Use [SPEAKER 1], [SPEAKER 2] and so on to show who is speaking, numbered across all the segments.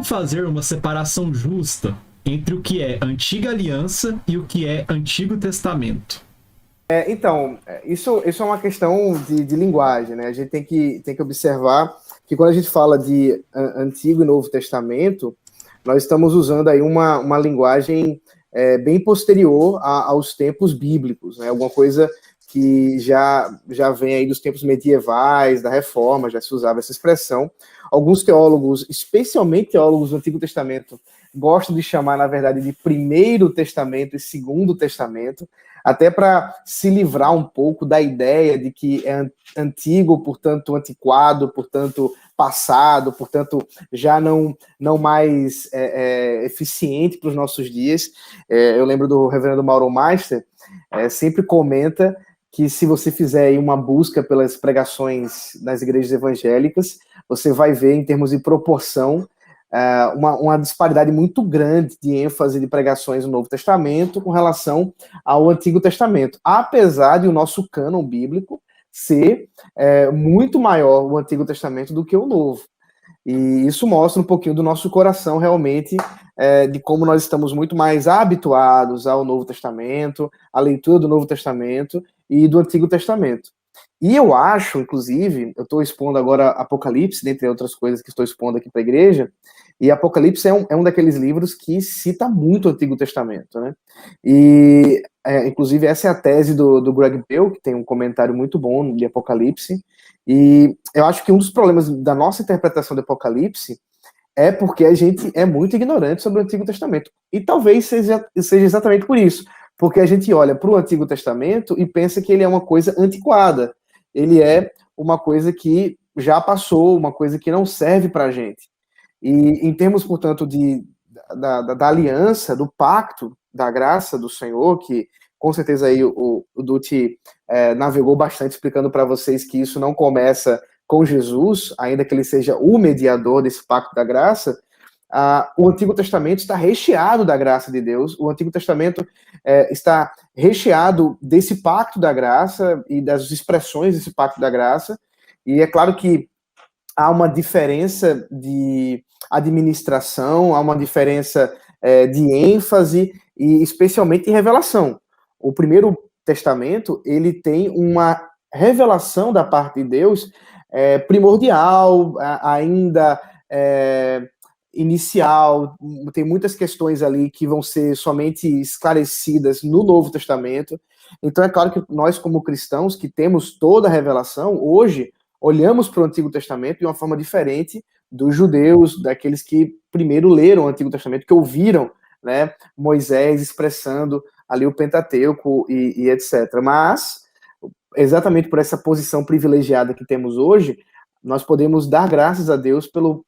[SPEAKER 1] fazer uma separação justa entre o que é Antiga Aliança e o que é Antigo Testamento?
[SPEAKER 2] Então, isso é uma questão de linguagem, né? A gente tem que observar que quando a gente fala de Antigo e Novo Testamento, nós estamos usando aí uma linguagem bem posterior aos tempos bíblicos, né? Alguma coisa que já vem aí dos tempos medievais, da Reforma, já se usava essa expressão. Alguns teólogos, especialmente teólogos do Antigo Testamento, gostam de chamar, na verdade, de Primeiro Testamento e Segundo Testamento, até para se livrar um pouco da ideia de que é antigo, portanto antiquado, portanto passado, portanto já não mais eficiente para os nossos dias. Eu lembro do reverendo Mauro Meister, sempre comenta que se você fizer aí uma busca pelas pregações nas igrejas evangélicas, você vai ver, em termos de proporção, uma disparidade muito grande de ênfase de pregações no Novo Testamento com relação ao Antigo Testamento, apesar de o nosso cânon bíblico ser muito maior o Antigo Testamento do que o Novo. E isso mostra um pouquinho do nosso coração, realmente, de como nós estamos muito mais habituados ao Novo Testamento, à leitura do Novo Testamento e do Antigo Testamento. E eu acho, inclusive, eu estou expondo agora Apocalipse, dentre outras coisas que estou expondo aqui para a igreja, e Apocalipse é um daqueles livros que cita muito o Antigo Testamento, né? E, inclusive, essa é a tese do Greg Beale, que tem um comentário muito bom de Apocalipse, e eu acho que um dos problemas da nossa interpretação do Apocalipse é porque a gente é muito ignorante sobre o Antigo Testamento. E talvez seja exatamente por isso, porque a gente olha para o Antigo Testamento e pensa que ele é uma coisa antiquada, ele é uma coisa que já passou, uma coisa que não serve para a gente. E em termos, portanto, da aliança, do pacto, da graça do Senhor, que com certeza aí o Dutti navegou bastante explicando para vocês que isso não começa com Jesus, ainda que ele seja o mediador desse pacto da graça. O Antigo Testamento está recheado da graça de Deus, o Antigo Testamento está recheado desse pacto da graça e das expressões desse pacto da graça, e é claro que há uma diferença de administração, há uma diferença de ênfase e especialmente em revelação. O Primeiro Testamento, ele tem uma revelação da parte de Deus primordial, ainda inicial, tem muitas questões ali que vão ser somente esclarecidas no Novo Testamento. Então é claro que nós, como cristãos, que temos toda a revelação, hoje olhamos para o Antigo Testamento de uma forma diferente dos judeus, daqueles que primeiro leram o Antigo Testamento, que ouviram, né, Moisés expressando ali o Pentateuco e etc. Mas, exatamente por essa posição privilegiada que temos hoje, nós podemos dar graças a Deus pelo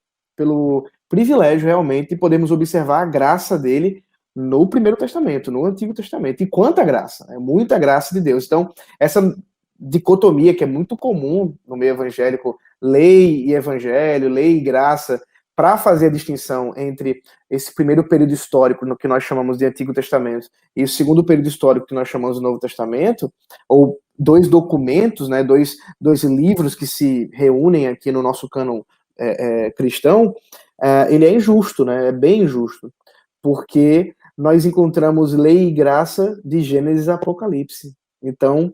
[SPEAKER 2] privilégio realmente de podermos observar a graça dele no Primeiro Testamento, no Antigo Testamento. E quanta graça, é muita graça de Deus. Então, essa dicotomia que é muito comum no meio evangélico, lei e evangelho, lei e graça, para fazer a distinção entre esse primeiro período histórico, no que nós chamamos de Antigo Testamento, e o segundo período histórico, que nós chamamos de Novo Testamento, ou dois documentos, né, dois livros que se reúnem aqui no nosso cânon cristão, ele é injusto, né, é bem injusto, porque nós encontramos lei e graça de Gênesis a Apocalipse. Então,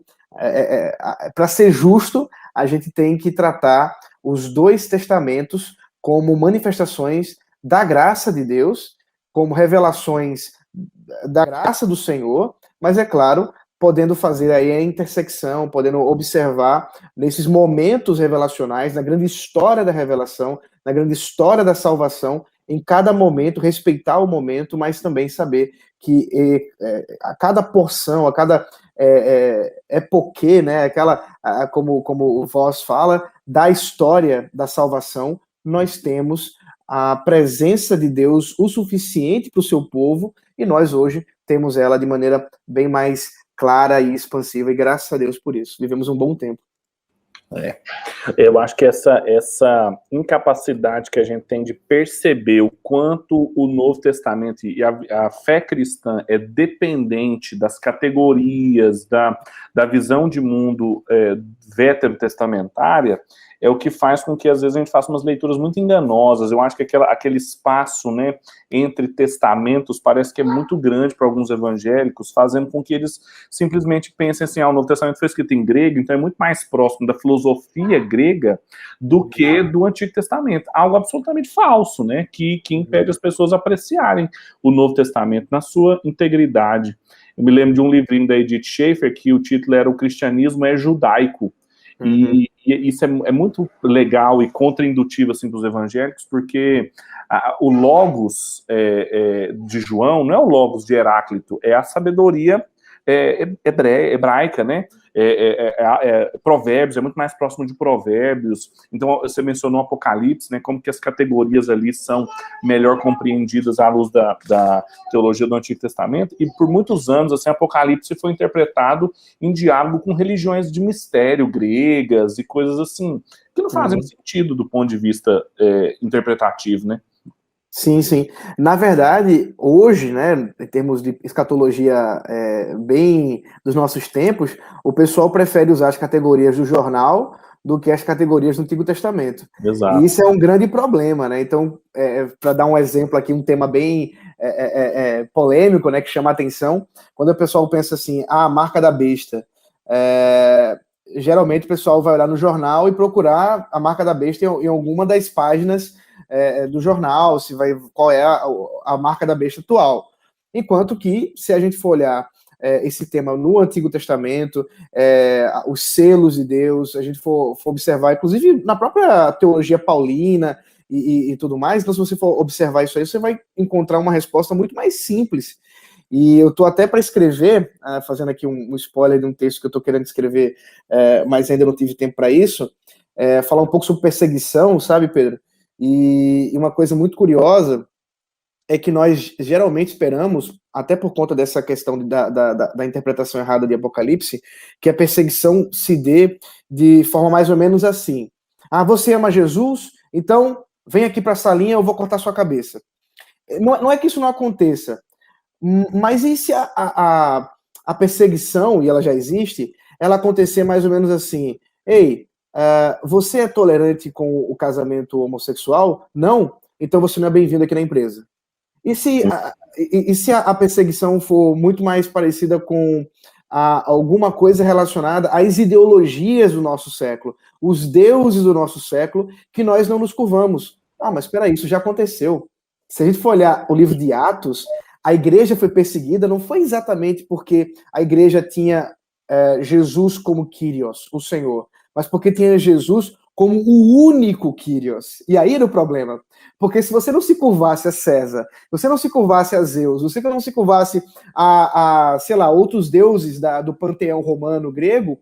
[SPEAKER 2] para ser justo, a gente tem que tratar os dois testamentos como manifestações da graça de Deus, como revelações da graça do Senhor, mas é claro, podendo fazer aí a intersecção, podendo observar nesses momentos revelacionais, na grande história da revelação, na grande história da salvação, em cada momento, respeitar o momento, mas também saber que a cada porção, a cada époque, né, como o Voss fala, da história da salvação, nós temos a presença de Deus o suficiente para o seu povo, e nós hoje temos ela de maneira bem mais clara e expansiva, e graças a Deus por isso. Vivemos um bom tempo.
[SPEAKER 3] Eu acho que essa incapacidade que a gente tem de perceber o quanto o Novo Testamento e a fé cristã é dependente das categorias, da visão de mundo veterotestamentária, é o que faz com que, às vezes, a gente faça umas leituras muito enganosas. Eu acho que aquele espaço, né, entre testamentos parece que é muito grande para alguns evangélicos, fazendo com que eles simplesmente pensem assim, o Novo Testamento foi escrito em grego, então é muito mais próximo da filosofia grega do que do Antigo Testamento. Algo absolutamente falso, né, que impede as pessoas apreciarem o Novo Testamento na sua integridade. Eu me lembro de um livrinho da Edith Schaeffer que o título era O Cristianismo é Judaico. E isso é muito legal e contraindutivo assim, para os evangélicos, porque o Logos de João não é o Logos de Heráclito, é a sabedoria hebraica, né? Provérbios, é muito mais próximo de Provérbios. Então, você mencionou Apocalipse, né? Como que as categorias ali são melhor compreendidas à luz da teologia do Antigo Testamento. E por muitos anos, assim, Apocalipse foi interpretado em diálogo com religiões de mistério gregas e coisas assim, que não fazem sentido do ponto de vista interpretativo, né?
[SPEAKER 2] Sim, sim. Na verdade, hoje, né, em termos de escatologia bem dos nossos tempos, o pessoal prefere usar as categorias do jornal do que as categorias do Antigo Testamento.
[SPEAKER 3] Exato.
[SPEAKER 2] E isso é um grande problema, né? Então, para dar um exemplo aqui, um tema bem polêmico, né, que chama a atenção, quando o pessoal pensa assim, a marca da besta, geralmente o pessoal vai olhar no jornal e procurar a marca da besta em alguma das páginas do jornal, qual é a marca da besta atual. Enquanto que, se a gente for olhar esse tema no Antigo Testamento, os selos de Deus, a gente for observar, inclusive na própria teologia paulina e tudo mais, então se você for observar isso aí, você vai encontrar uma resposta muito mais simples. E eu estou até para escrever, fazendo aqui um spoiler de um texto que eu estou querendo escrever, mas ainda não tive tempo para isso, falar um pouco sobre perseguição, sabe, Pedro? E uma coisa muito curiosa é que nós geralmente esperamos, até por conta dessa questão da interpretação errada de Apocalipse, que a perseguição se dê de forma mais ou menos assim. Você ama Jesus? Então vem aqui para a salinha, eu vou cortar sua cabeça. Não é que isso não aconteça, mas e se a perseguição, e ela já existe, ela acontecer mais ou menos assim, ei, você é tolerante com o casamento homossexual? Não? Então você não é bem-vindo aqui na empresa. E se a perseguição for muito mais parecida com alguma coisa relacionada às ideologias do nosso século, os deuses do nosso século, que nós não nos curvamos? Mas espera aí, isso já aconteceu. Se a gente for olhar o livro de Atos, a igreja foi perseguida, não foi exatamente porque a igreja tinha Jesus como Kyrios, o Senhor, mas porque tinha Jesus como o único Kyrios. E aí era o problema. Porque se você não se curvasse a César, você não se curvasse a Zeus, você não se curvasse sei lá, outros deuses do panteão romano, grego,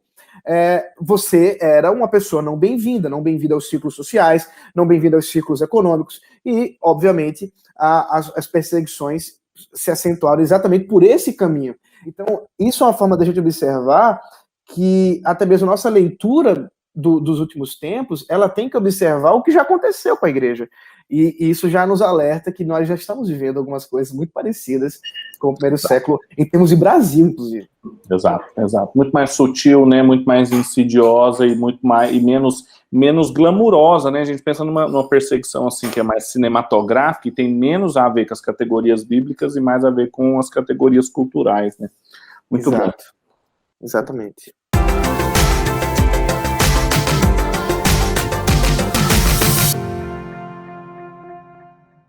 [SPEAKER 2] você era uma pessoa não bem-vinda aos círculos sociais, não bem-vinda aos círculos econômicos, e, obviamente, as perseguições se acentuaram exatamente por esse caminho. Então, isso é uma forma da gente observar que até mesmo a nossa leitura dos últimos tempos, ela tem que observar o que já aconteceu com a igreja. E isso já nos alerta que nós já estamos vivendo algumas coisas muito parecidas com o primeiro século, em termos de Brasil, inclusive.
[SPEAKER 3] Exato. Muito mais sutil, né? Muito mais insidiosa e menos glamurosa, né? A gente pensa numa perseguição assim que é mais cinematográfica e tem menos a ver com as categorias bíblicas e mais a ver com as categorias culturais, né? Muito bom.
[SPEAKER 2] Exatamente.